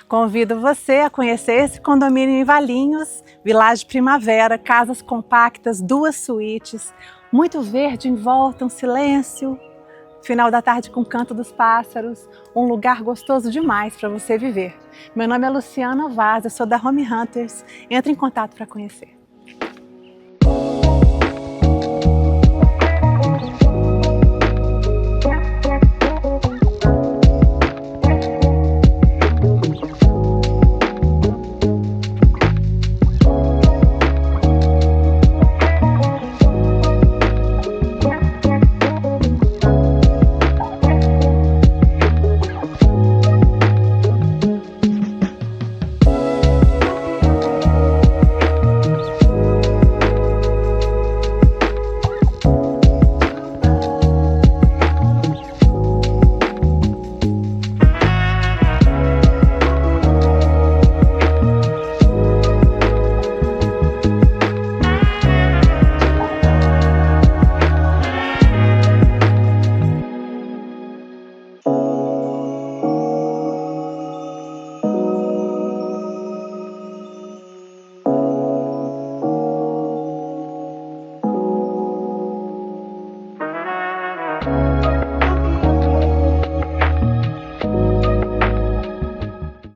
Convido você a conhecer esse condomínio em Valinhos, Village Primavera, casas compactas, 2 suítes, muito verde em volta, um silêncio, final da tarde com o canto dos pássaros, um lugar gostoso demais para você viver. Meu nome é Luciana Vaz, eu sou da Home Hunters, entre em contato para conhecer.